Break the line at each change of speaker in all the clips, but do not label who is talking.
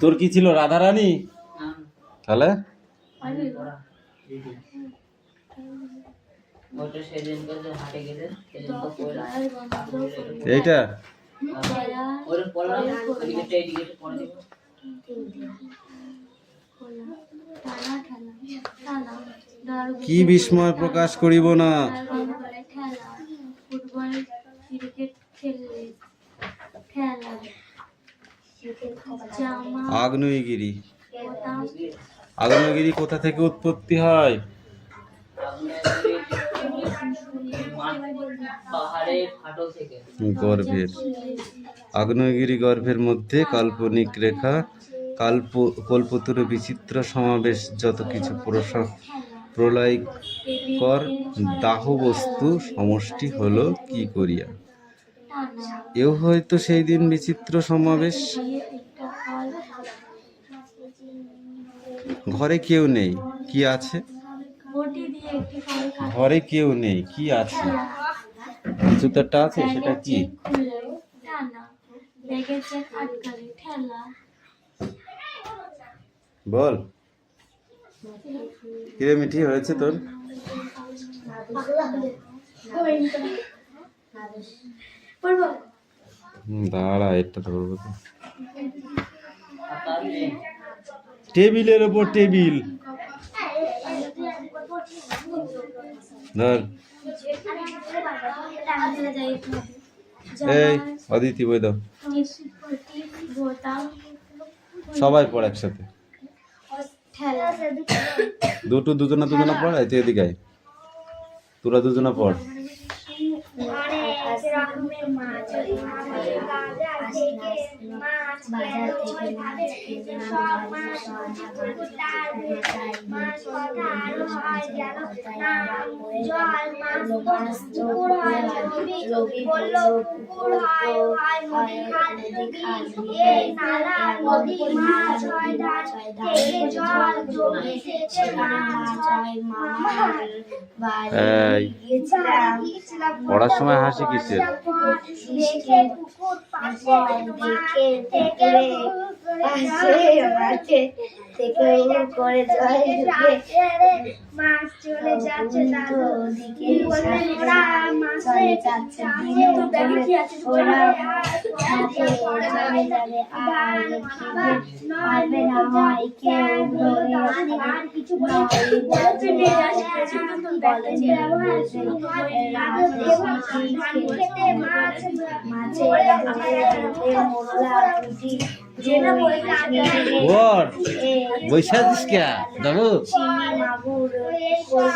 তোর কি ছিল, রাধারানী? তাহলে এইটা কি বিস্ময় প্রকাশ করিব না। আগ্নেয়গিরি। আগ্নেয়গিরি কোথা থেকে উৎপত্তি হয়? গর্ভের। আগ্নেয়গিরি গর্ভের মধ্যে কাল্পনিক রেখা, কল্পতরু বিচিত্র সমাবেশ, যত কিছু প্রলয়কর দাহ বস্তু সমষ্টি হলো কি করিয়া। এও হয়তো সেই দিন বিচিত্র সমাবেশ। ঘরে কেউ নেই, কি আছে? ঘরে কেউ নেই, কি আছে? জুতারটা আছে, সেটা কি? বল কিরে মিঠি, হয়েছে তোর? দাঁড়া, এটা ধরবো তো। টেবিলের ওপর টেবিল ধর। এই অদিতি, বই দাও। সবাই পড় একসাথে। দুজনা পড়। তুই এদিকে আয়, তোরা দুজনা পড়। পড়ার সময় হাসি কিসের?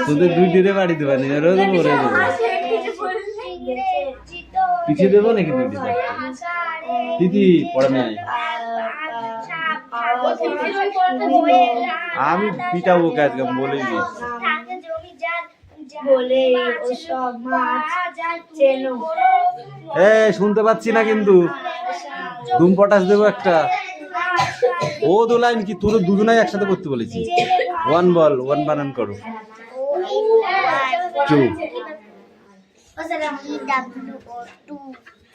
তোদের দুই দিনে বাড়ি দেবা নি, পিছিয়ে দেবো নাকি? দিদি পড়া নাই, আমি পিটাবো কাজকে বলে দিয়েছি। শুনতে পাচ্ছি না কিন্তু, ধুম পটাশ দেবো একটা। ও দু লাইন কি তোর দুজনাই একসাথে করতে বলেছি। ওয়ান বল, ওয়ান বানান করো। Two,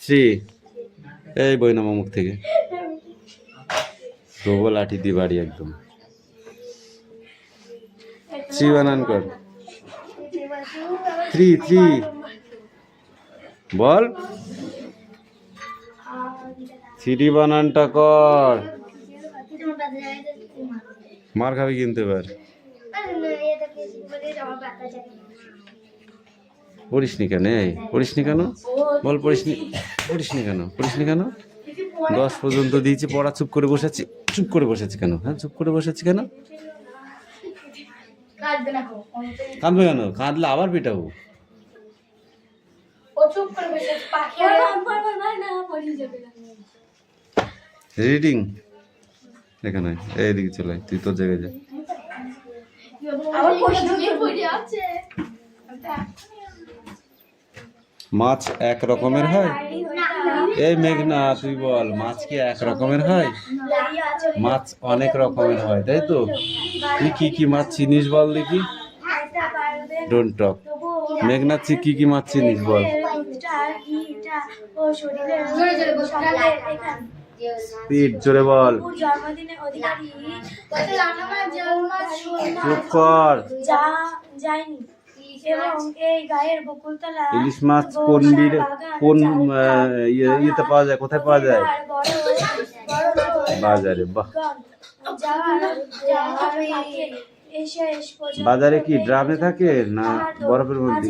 three. এই বই নামা মুখ থেকে, ডবল লাঠি দিয়ে বাড়ি একদম। থ্রি বানান কর। থ্রি বল, থ্রি বানানটা কর। মার খাবি কিনতে পার। পড়িসনি কেন? পড়িসনি কেন বল? পড়িসনি কেন? 10 পর্যন্ত দিয়েছি পড়া, চুপ করে বসেছি কেন? হ্যাঁ, চুপ করে বসেছি কেন? কাঁদবে কেন? কাঁদলে আবার পিটাবো। রিডিং এখানে এইদিকে চলে আয়, তুই তোর জায়গায় যা। মাছ এক রকমের হয়? এই মেঘনা তুই বল, মাছ কি এক রকমের হয়? মাছ অনেক রকমের হয়, তাই তো? তুই কি কি মাছ চিনিস বল দেখি। Don't talk. মেঘনা কি কি মাছ চিনিস বল। স্পিড জোরে বল। চুপ কর। ইলিশ মাছ কোন ইয়েতে পাওয়া যায়, কোথায় পাওয়া যায়? বাজারে। বাহ। বাজারে কি ড্রামে থাকে না বরফের মধ্যে?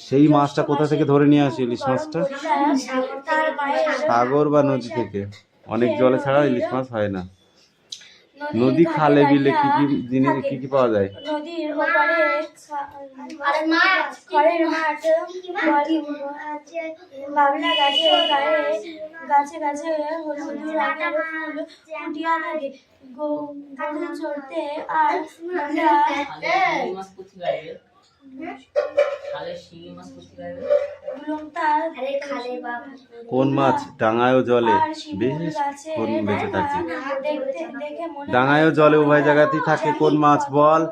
সেই মাছটা কোথা থেকে ধরে নিয়ে আসে ইলিশ মাছটা? সাগর বা নদী থেকে। অনেক জলে ছাড়া ইলিশ মাছ হয় না। নদী খালে বিলে কি কি জিনিস কি কি পাওয়া যায়?
নদীর ওপারে খড়ের মাঠ, বাবলা গাছের গায়ে গাছে গাছে হলুদ রঙের ফুল ফুটিয়া থাকে। গরু চড়তে আর
কোন মাছ ডাঙায়ও জলে বেশ বেঁচে থাকে? ডাঙায়ও জলে উভয় জায়গাতেই থাকে কোন মাছ বল।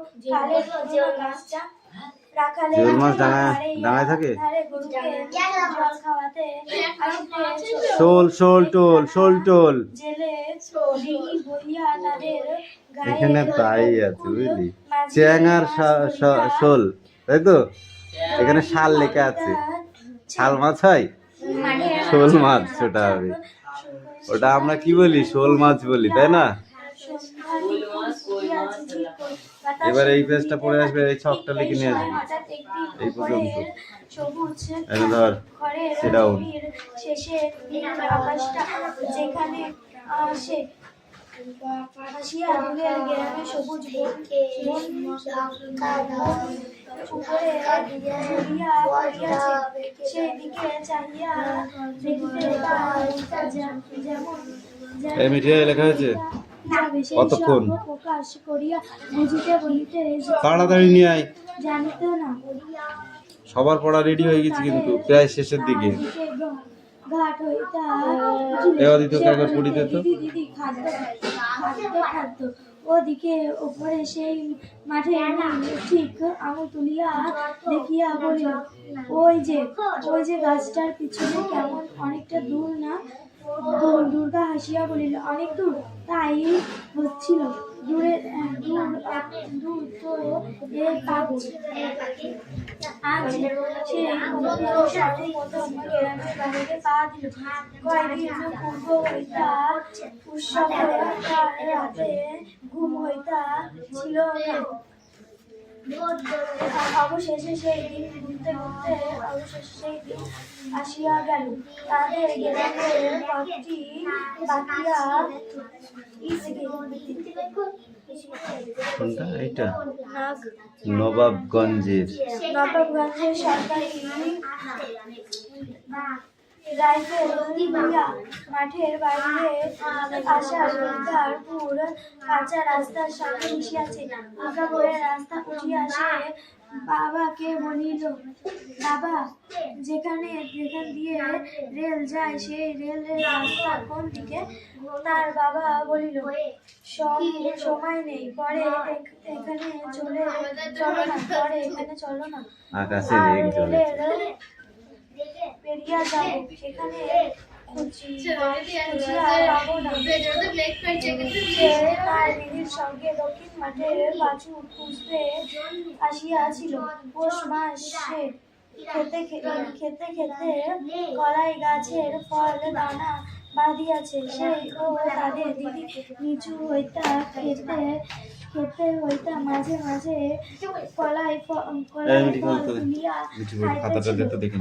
জিওল মাছ ডাঙায় থাকে? শোল শোল টোল শোল টোল এখানে তাই আছে বুঝলি। চ্যাং আর শোল, তাই তো? এখানে শাল লেখা আছে। শাল মাছ হয়? শোল মাছ ওটা হবে। ওটা আমরা কি বলি? শোল মাছ বলি, তাই না? এবার এই পেজটা পড়ে আসবে, এই ছকটা লিখে নিয়ে আসবে এই পর্যন্ত। এনে ধর সেটাও
যেখানে আসে সবুজ উপরে সেদিকে চাহিয়া
দেখিতে লেখা হয়েছে কতক্ষণ?
প্রকাশ করিয়া বুঝিতে বলিতে
তাড়াতাড়ি নিয়ে আয়।
জানিত না।
সবার পড়া রেডি হয়ে গেছে কিন্তু প্রায় শেষের দিকে।
ঘাট হইতা দিদি খাদ্য খাদ্য ওদিকে উপরে সেই মাঠে ঠিক আঙুল তুলিয়া দেখিয়া বলিল, ওই যে গাছটার পিছনে কেমন অনেকটা দূর না? দুর্গা হাসিয়া বলিল, অনেক দূর? তাই হচ্ছিল। দূর তো এ কাগজ। আজ সেই গ্রামের বাড়িতে পা দিল। কয়েকদিন পূর্ব হইতা উৎসবে রাতে ঘুম হইতা ছিল না। অবশেষে সেই দিন ঘুরতে ঘুরতে আসিয়া গেল। তাদের গ্রামের পথটি বাকিয়া
কোনটা? এইটা নবাবগঞ্জের
সরকারি রাইফেল লইয়া মাঠের বাইরে আসা দুর্গাপুর কাঁচা রাস্তার সামনে মিশিয়াছে। দুর্গাপুরের রাস্তা উঠিয়া সে বাবাকে বলিল, বাবা, যেখান দিয়ে রেল যায় সেই রেলের রাস্তা কোন দিকে? তার বাবা বলিল, সময় নেই, পরে এখানে চলো না।
আকাশে মেঘ জ্বলেছে।
পেরিয়া যাবো, সেখানে তার দিদির সঙ্গে দক্ষিণ মাঠের পাঁচু খুঁজতে আসিয়াছিল। পৌষ মাসে খেতে কলাই গাছের ফল দানা বাঁধিয়াছে। সেই ও তাদের দিদি নিচু হইতা খেতে হইতা মাঝে মাঝে কলাই ফল তুলিয়া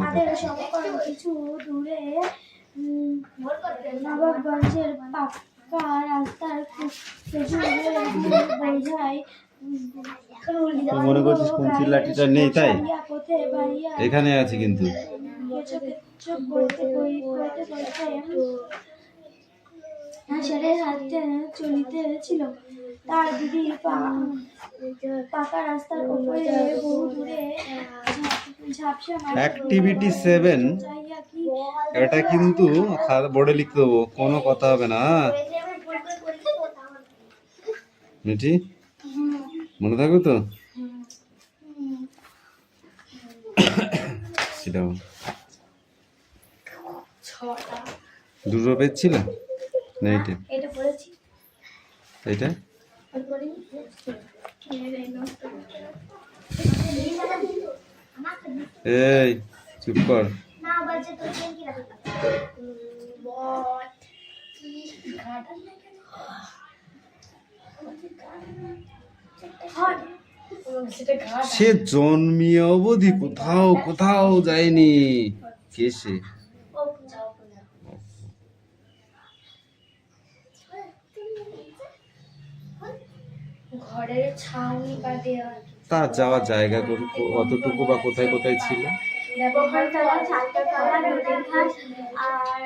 তাদের সমকরণ কিছু দূরে নবাবগঞ্জের পাক্কা রাস্তার বোঝায়
মনে করছিস কুঞ্চির লাঠিটা নেই, তাই এখানে আছে কিন্তু।
ষাঁড়ের হাতে চলিতেছিল। তার দিদি পাকা রাস্তার উপরে বহু দূরে ঝাপসা
অ্যাক্টিভিটি 7
চাইয়া কি
এটা কিন্তু বোর্ডে লিখতে দেবো, কোনো কথা হবে না। মিঠি মনে থাকবে তো? সেটাও দুটো পেজ ছিল না? এইটা
এটা পড়েছি।
এইটা এই চুপ কর। সে জন্মিয়ে অবধি কোথাও কোথাও যায়নি। কে সে?
ঘরের ছাউনি বা দেওয়াল
তার যাওয়ার জায়গা অতটুকু বা কোথায় কোথায় ছিল?
ব্যবহার করা চারটা তলা নদীর ঘাট আর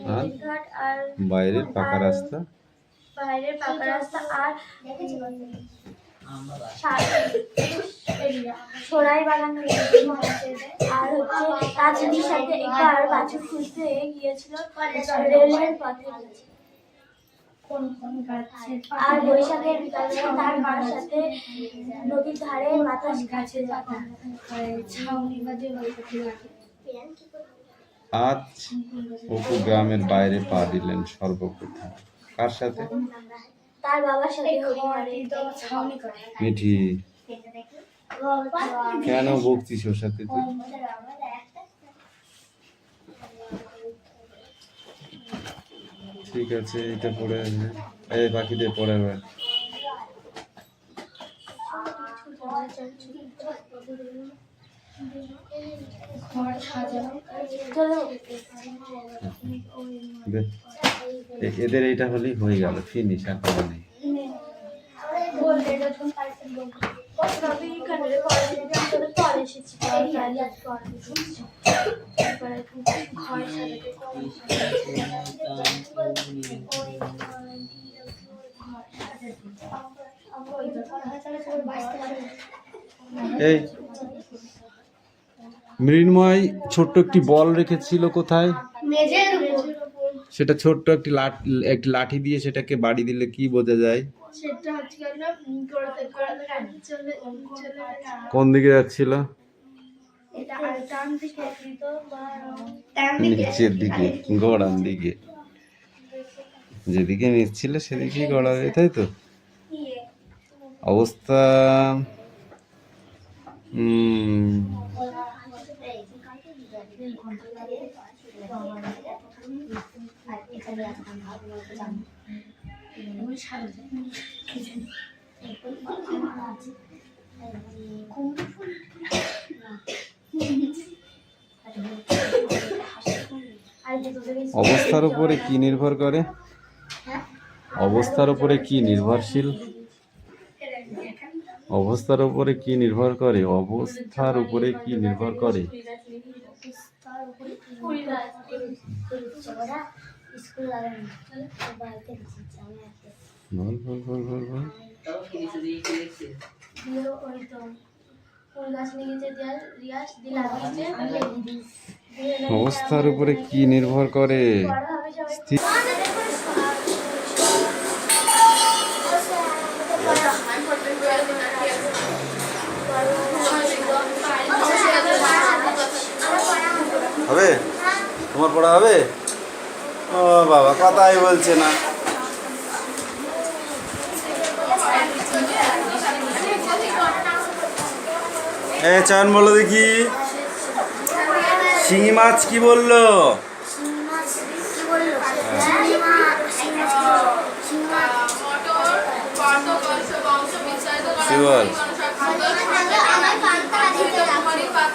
নদীর ঘাট আর
বাইরের পাকা রাস্তা,
বাইরের পাকা রাস্তা আর সরাই বাগান আর হচ্ছে কাজের সাথে একবার বাছুর খুঁজতে গিয়েছিল রেলের পথে। আর বৈশাখের বিকালে তার মার সাথে নদীর ধারে বাতাস কাছে
আজ অপু গ্রামের বাইরে পা দিলেন সর্বপ্রথম। কার সাথে?
তার বাবার সাথে।
মিঠি কেন বকছিস ওর সাথে তুই? ঠিক আছে, এটা পড়ে আসবে। এই বাকিদের পড়ে আবার। এদের এইটা হলেই হয়ে গেল, ফিনিশ, আর কোনো নেই। এই মৃন্ময় ছোট্ট একটি বল রেখেছিল কোথায়? সেটা ছোট্ট একটি লাঠি দিয়ে সেটাকে বাড়ি দিলে কি বোঝা যায়? কোন দিকে যাচ্ছিল? নিচের দিকে, গোড়ার দিকে। যেদিকে নিচ্ছিল সেদিকেই গড়াবে, তাই তো? অবস্থা অবস্থার উপরে কি নির্ভর করে? অবস্থার উপরে কি নির্ভরশীল? অবস্থার উপরে কি নির্ভর করে? অবস্থার উপরে কি নির্ভর করে? বল বল বল বল বল। অবস্থার উপরে কি নির্ভর করে? হবে? তোমার পড়া হবে? ও বাবা, কথাই বলছে না। চান বলো দেখি, শিঙি মাছ কি বললো? কি বল?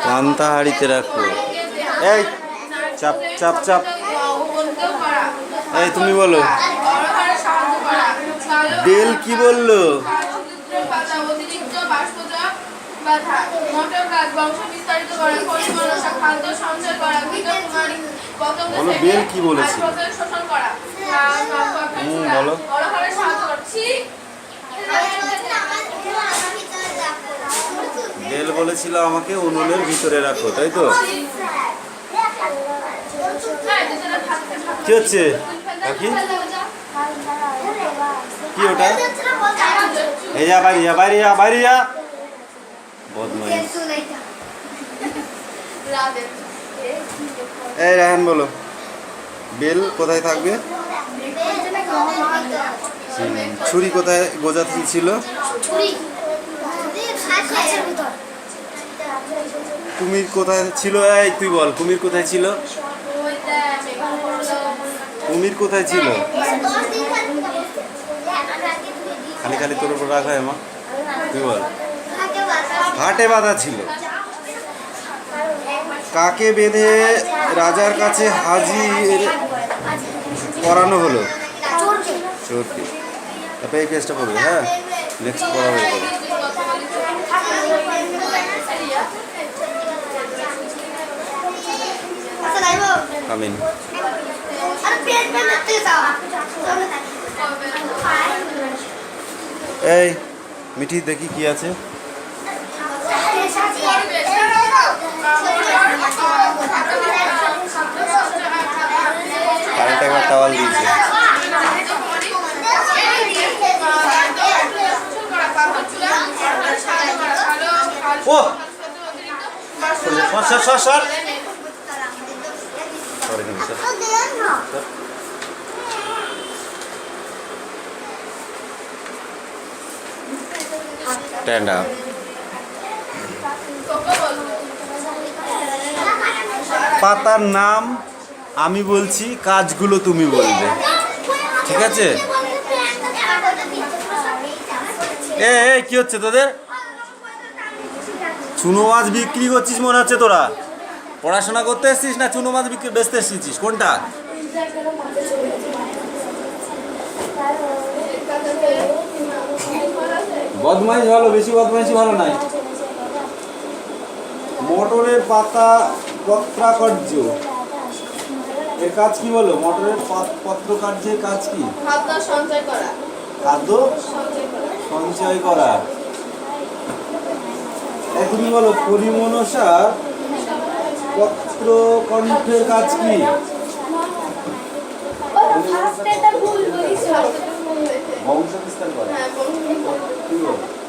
পান্তা হাড়িতে রাখো। এই চাপ চাপ চাপ। এই তুমি বলো। বেল কি বললো?
বাধা মোটর গাছ বংশ বিস্তারিত করা পরিমাণসা খাদ্য সঞ্চয় করা কীটকুমারী পতঙ্গ
বলো,
থেকে
বেল কি বলেছে?
পতঙ্গ শোষণ করা
বলো।
বড় হারে সাহায্য করছি
বেল বলেছিল আমাকে উনুনের ভিতরে রাখো, তাই তো? কি হচ্ছে কাকি? কি ওটা? এই যা বাইরে যা, বাইরে যা, বাইরে যা। বদমাইশ। এই রাহান বলো, বেল কোথায় থাকবে? ছুরি কোথায় গোজা ছিল? কুমির কোথায় ছিল? এই তুই বল, কুমির কোথায় ছিল? কুমির কোথায় ছিল? খালি খালি তোর উপর রাখা মা, তুই বল। হাটে বাঁধা ছিল। কাকে বেঁধে রাজার কাছে হাজির করানো হলো? চোরকে। তারপরে এই পেজটা পড়বে, হ্যাঁ নেক্সট পড়া হয়ে যাবে। আমিন। এই মিঠি দেখি কি আছে। কারেন্ট একবার টাওয়াল দিয়েছে। ও সর সর সর। Stand up. পাতার নাম আমি বলছি, কাজগুলো তুমি বলবে, ঠিক আছে? এ কি হচ্ছে তোদের? চুনো মাছ বিক্রি করছিস মনে হচ্ছে। তোরা পড়াশোনা করতে এসছিস না চুনো মাছ বিক্রি বেচতে এসেছিস? কোনটা? বদমাইশ ভালো, বেশি বদমাইশি ভালো নাই। মটরের পাতা পত্রাকার্য এর কাজ কি বলো? মটরের পত্রকার্যের কাজ কি?
খাদ্য সঞ্চয় করা।
খাদ্য সঞ্চয় করা। তুমি বলো, পরিমনসা পত্রকণ্ঠের কাজ কি? বংশ বিস্তার করা।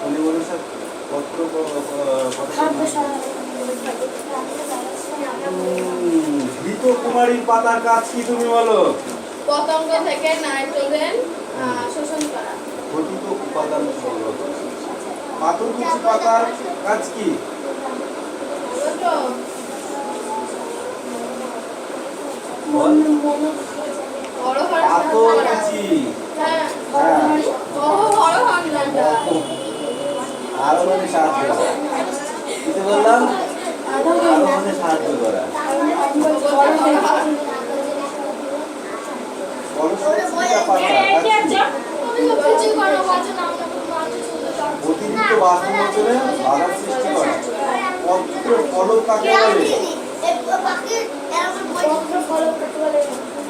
পরিমনসা পত্র ঘৃতকুমারীর পাতার কাজ কি তুমি বলো?
পতঙ্গ থেকে নাইট্রোজেন শোষণ করা।
ঘটিত উপাদান সংগ্রহ করা। পাথরকুচি পাতার কাজ কি? পাথরকুচি। আরো মানে সাহায্য করা। কি বললাম? আরো মানে সাহায্য করা। অতিরিক্ত বাষ্পমোচনে বাধার সৃষ্টি করে। পত্র ফলক কাকে বলে?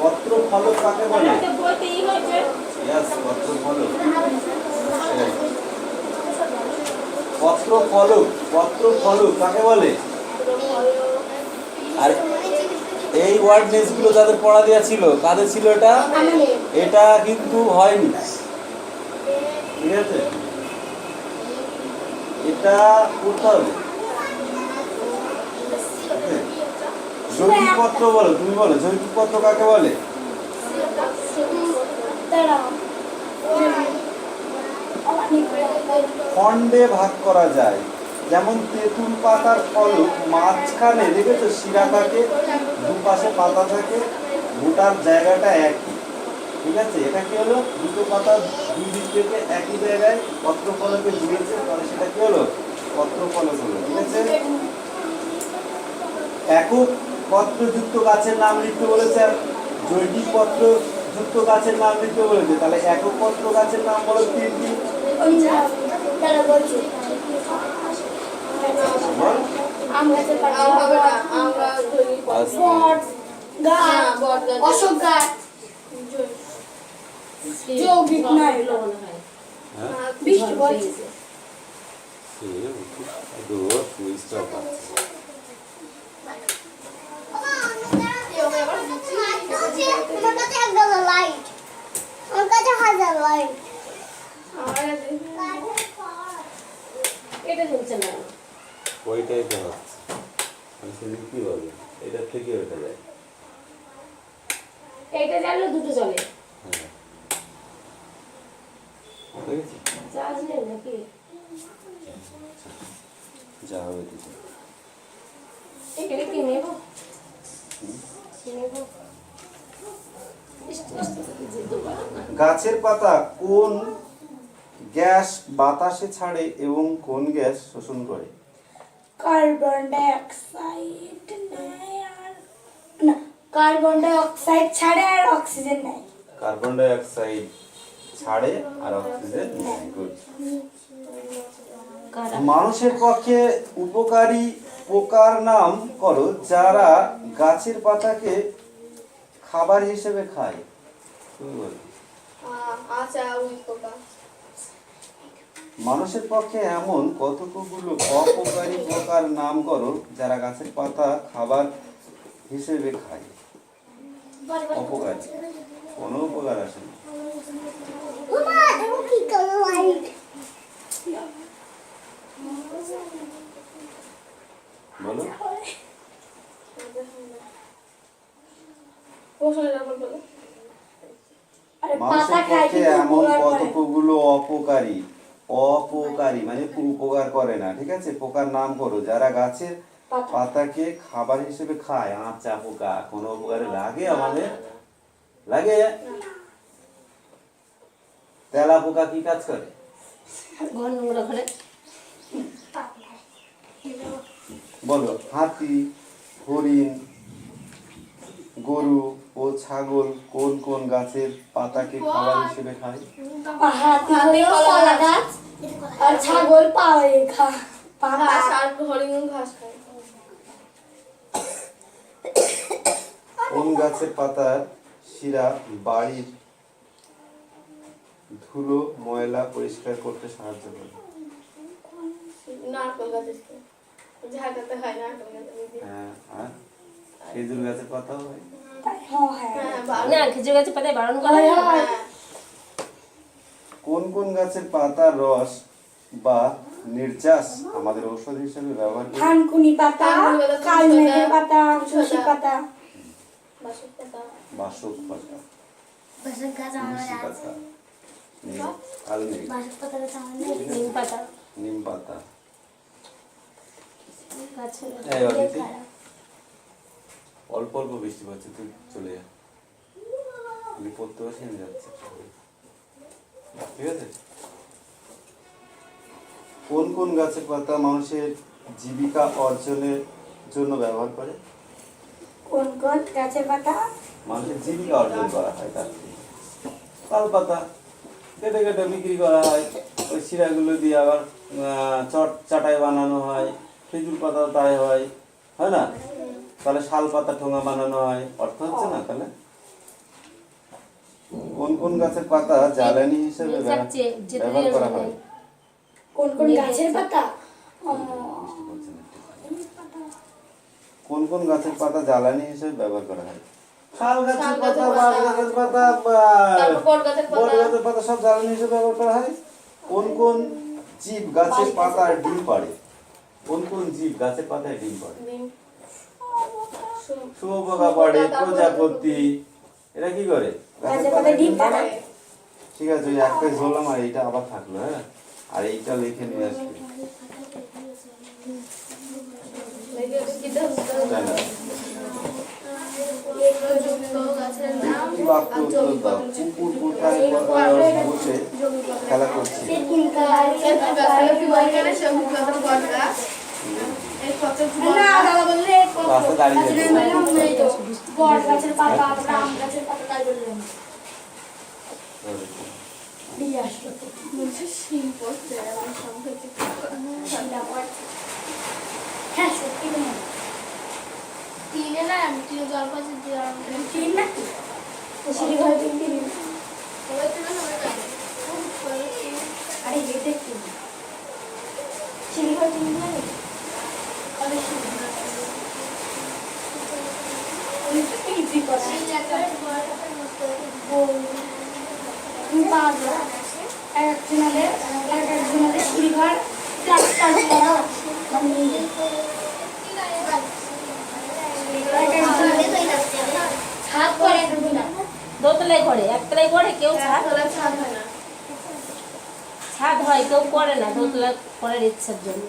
পত্র ফলক কাকে বলে? Yes, পত্র ফলক। পত্র ফলক, পত্র ফলক কাকে বলে? আর এই ওয়ার্ডনেস গুলো যাদের পড়া দেওয়া ছিল, কাদের ছিল এটা? এটা কিন্তু হয়নি, ঠিক আছে? এটা করতে হবে। যৌগিক পত্র বলো, তুমি বলো যৌগিক পত্র কাকে বলে? খণ্ডে ভাগ করা যায়, যেমন তেঁতুল পাতার ফলক মাঝখানে দেখেছো শিরা থাকে, দুপাশে পাতা থাকে, গোটার জায়গাটা একই, ঠিক আছে? এটা কি হলো? দুটো পাতা দুই দিক থেকে একই জায়গায় পত্র ফলকে জুড়েছে, তাহলে সেটা কি হলো? পত্র ফলক হলো, ঠিক আছে? একক পত্রযুক্ত গাছের নাম লিখতে বলেছে, আর জৈবিক পত্রযুক্ত গাছের নাম লিখতে বলেছে। তাহলে একক পত্র গাছের নাম বলো তিনটি। বল।
আম গাছের পাতা,
আম হবে না, আমরা ধরি
আস্তে।
বট গাছ,
হ্যাঁ, বট গাছ।
অশোক গাছ, যৌগিক নয়,
হ্যাঁ
বৃষ্টি পড়ছে।
সে দূর সুইচটা পাচ্ছে।
এটা চলছে না
ওইটাই তো হচ্ছে। আমি সেদিন কি বলবো, এটার থেকে ওইটা যায়।
এইটা জানলে দুটো চলে
হ্যাঁ দেখেছি
চার্জ নেই নাকি
যা হবে কিছু।
এটা কি নেব নেব
গাছের পাতা কোন গ্যাস বাতাসে ছাড়ে এবং কোন গ্যাস শোষণ করে?
কার্বন ডাই অক্সাইড নেয় আর না, কার্বন ডাই অক্সাইড ছাড়ে আর অক্সিজেন নেয়।
কার্বন ডাই অক্সাইড ছাড়ে আর অক্সিজেন নেয়। গুড। মানুষের পক্ষে উপকারী পোকার নাম করো যারা গাছের পাতাকে খাবার হিসেবে খায়। তুমি বলো।
আচ্ছা, ওই পোকা।
মানুষের পক্ষে এমন কতকগুলো অপকারী পোকার নাম করো যারা গাছের পাতা খাবার হিসেবে খায়। অপকারী, কোনো উপকার আসে না। বলো।
প্রশ্নটা আবার বলো।
আরে পাতা
মানুষের
খায়
পক্ষে
কিন্তু
এমন
উপকার করে না।
কতকগুলো অপকারী অপকারী মানে উপকার করে না, ঠিক আছে, পোকার নাম করো যারা গাছের
পাতা।
পাতাকে খাবার হিসেবে খায়। আচ্ছা পোকা কোনো উপকারে লাগে আমাদের? লাগে? তেলা পোকা কি কাজ করে?
ঘর নোংরা করে
বলো। হাতি, হরিণ, গরু ও ছাগল কোন কোন গাছের পাতাকে খাবার হিসেবে খায়?
হাতি হলো কলা গাছ আর ছাগল পাতা
ঘাস আর হরিণ ঘাস খায়।
কোন গাছের পাতার শিরা বাড়ির ধুলো ময়লা পরিষ্কার করতে সাহায্য করে?
নারকেল গাছের ঝাঁকাতে হয়, নারকেল গাছের।
হ্যাঁ, আর খেজুর গাছের পাতাও হয়।
হ্যাঁ, ভালো।
না খেজুর গাছের পাতায় বারণ করা হয় না।
হ্যাঁ।
কোন কোন গাছের পাতার রস বা নির্যাস আমাদের ঔষধ হিসেবে ব্যবহার করি?
থানকুনি পাতা, কালমেঘের পাতা, তুলসী পাতা,
বাসক পাতা।
বাসক পাতা,
বাসক গাছ
তুলসী পাতা, কালমেঘ,
বাসক পাতা গাছ
নিম পাতা
নিম পাতা।
গাছের
এই অদিতি, অল্প অল্প বৃষ্টি পড়ছে, তুই চলে যা। আমি পড়তে বসে আমি যাচ্ছি, ঠিক আছে? কোন কোন গাছের পাতা মানুষের জীবিকা অর্জনের জন্য ব্যবহার করে?
কোন কোন গাছের পাতা?
মানুষের জীবিকা অর্জন করা হয় তার থেকে। তাল পাতা কেটে কেটে বিক্রি করা হয়, ওই শিরাগুলো দিয়ে আবার চাটাই বানানো হয়। খেজুর পাতা তাই হয়, হয় না? তাহলে শাল পাতা ঠোঙা বানানো হয়। অর্থ হচ্ছে না তাহলে? কোন কোন গাছের পাতা জ্বালানি হিসেবে ব্যবহার করা হয়?
কোন কোন গাছের পাতা?
কোন কোন গাছের পাতা জ্বালানি হিসেবে ব্যবহার করা হয়? শাল গাছের
শাল
পাতা,
গাছের
বাঁশ
পাতা,
গাছের পাতা,
তারপর বট গাছের
বট
পাতা।
গাছের পাতা সব জ্বালানি হিসেবে ব্যবহার করা হয়। কোন কোন জীব গাছের পাতায় ডিম পাড়ে? কোন কোন জীব গাছের পাতায় ডিম পাড়ে?
নিম।
শুয়োপোকা পাড়ে, প্রজাপতি, এরা কি করে?
গাছের পাতায় ডিম পাড়ে।
ঠিক আছে, ওই এক পেজ বললাম আর এইটা আবার থাকলো, হ্যাঁ, আর এইটা লিখে নিয়ে আসবে। তাই না?
গাছের নাম।
কি বাক্য উত্তর দাও? কুকুর কোথায় বসে খেলা করছে? রাস্তা দাঁড়িয়ে আছে।
বট গাছের পাতা, আম গাছের পাতা, তাই বললেন। দিয়ে আসলো তো।
শিল্প জল পাশে দিয়ে
টিন নাকি সিঁড়ি ঘরে টিন টিন
ওই তুমি হবে না
আরে এটা কি সিঁড়ি ঘরে টিন জানি
আরে শুনো
ইজি করে একজনের সিঁড়ি ঘর চারটা ছাদ করে
দোতলায় করে একতলায় করে কেউ ছাদ
ছাদ হয় না
ছাদ হয় কেউ করে না দোতলা করার ইচ্ছার জন্য।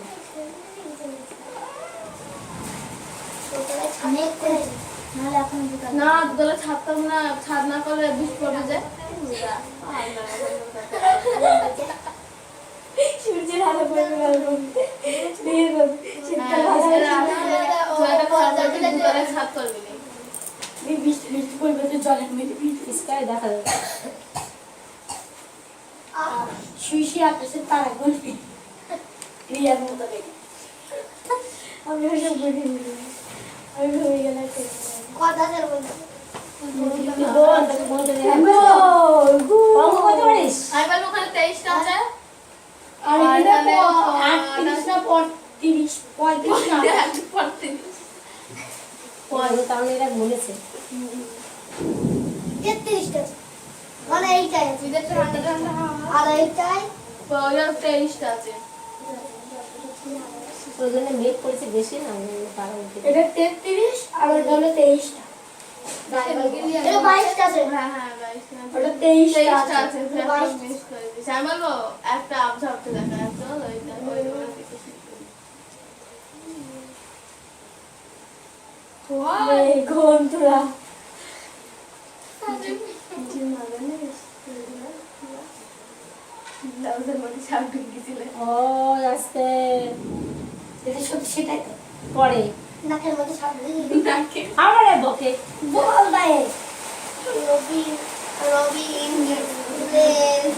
না দোলা ছাদতাম না ছাদ না করলে বিষ পড়বে যায়
সূর্যের আলো পড়বে শীতকাল
ছাদ করবি
বৃষ্টি বৃষ্টি পড়বে তো জলের মধ্যে
স্কাই দেখা যাবে।
শুয়ে শুয়ে আকাশের তারা গুনবি রিয়ার মতো দেখে আমি ওসব বুঝি আমি ভেবে গেলাম
অঙ্ক করতে পারিস?
আমি বলবো ওখানে 23টা আছে
আর এখানে 38 না 35 35 না
তাহলে এরা বলেছে
ওরা 23টা আছে
ওই জন্য মেঘ করেছে বেশি না পারা উঠে
এটা 33 আর ওটা হলো 23 টা
হ্যাঁ হ্যাঁ 22টা
ওটা 23 টা
23টা আছে
আছে
মিস করে দিয়েছি আমি বলবো একটা আবঝা উঠতে দেখা যাচ্ছে ওইটা
ঘুম তোরা
ও আস্তে
এটা সত্যি সেটাই তো
পরে
নাকের মধ্যে সামনে
আবার বকে
বল দায়ে
রবি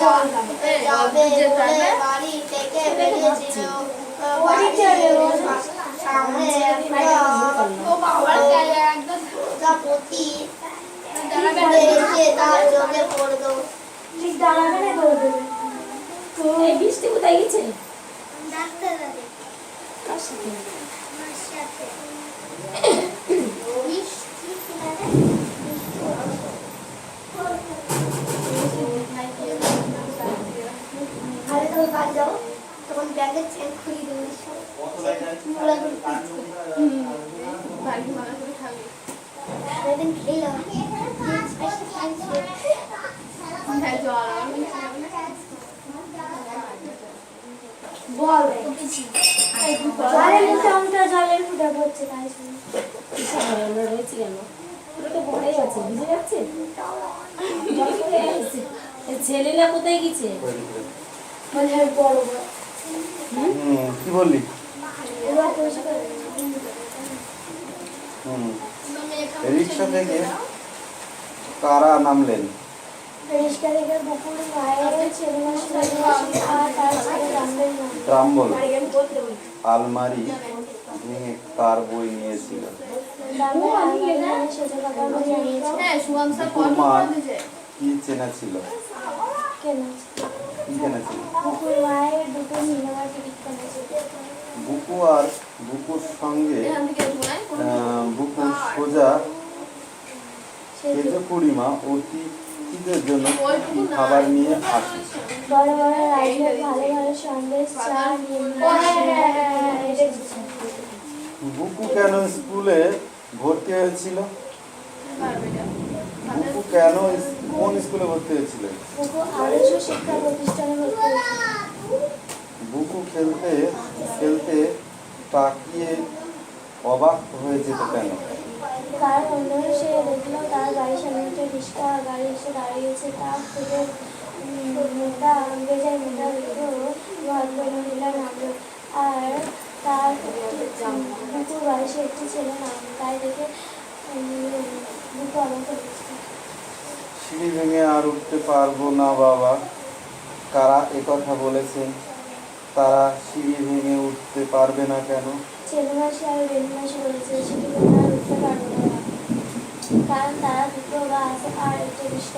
যাবে বলে বাড়ি থেকে বেরিয়েছিল সামনে প্রজাপতি এসে তার চোখে পড়লো
ঠিক দাঁড়াবে না দৌড়বে
এই বৃষ্টি কোথায় গেছে?
ডাক্তার
কার সাথে?
আমার সাথে বৃষ্টি আরে তুমি বাড়ি যাও তখন ব্যাগের চেন খুলে দেবো
বাড়ি মারা করে খাবি
সেদিন খেলাম
হ্যাঁ জল
বল জলের চামটা জলের ফুটা পড়ছে তাই শুনি
কিসে ঘরে আমরা রয়েছি কেন? ওরা তো ঘরেই আছে ভিজে যাচ্ছে জল কোথায় গেছে? এই ছেলেরা কোথায় গেছে?
মানে বড় বড়
কি বললি?
এবার পরিষ্কার
রিক্সা থেকে কারা নামলেন?
রিস্কা থেকে বকুল মায়ের ছেলে মাসি আর তার ছেলে রামবেন না
ট্রাম্বল আলমারি ভেঙে কার বই নিয়েছিল?
রামবেন আলমারি সেটা বাবা জানিয়েছে
হ্যাঁ শুভম স্যার
বুকুর
কত
মা
করে দিয়েছে
কি চেনা ছিল?
কেন
কি চেনা ছিল?
বকুল মায়ের দুটো সিনেমার টিকিট কিনেছে
বুকু আর বুকুর সঙ্গে
এখান থেকে ঘুমায়
বুকু সোজা কেজকুড়িমা অতিথিদের জন্য কি খাবার নিয়ে আসে?
বড় বড় রাইডার ভালো ভালো সন্দেশ চা
বুকু কেন স্কুলে ভর্তি হয়েছিল? বুকু কেন কোন স্কুলে ভর্তি হয়েছিল?
বুকু আদর্শ শিক্ষা প্রতিষ্ঠানে ভর্তি হয়েছে
বুকু খেলতে খেলতে তাকিয়ে অবাক হয়ে যেত কেন?
কারণ সে দেখলো তার বাড়ির সামনে একটা রিক্সা গাড়ি এসে দাঁড়িয়েছে তার থেকে মোটা বেজায় মোটা ভদ্র মহিলা নামলো আর তার বুকুর বয়সে একটি ছেলে নামলো তাই দেখে বুকু আমাকে বলছে
সিঁড়ি ভেঙে আর উঠতে পারবো না বাবা। কারা একথা বলেছেন? তারা সিঁড়ি ভেঙে উঠতে পারবে না কেন?
ছেলে মাসি আর বেনি মাসি বলেছে সেটি আর উঠতে পারবো না কারণ তারা দুটো গাছ আর একটা বিষয়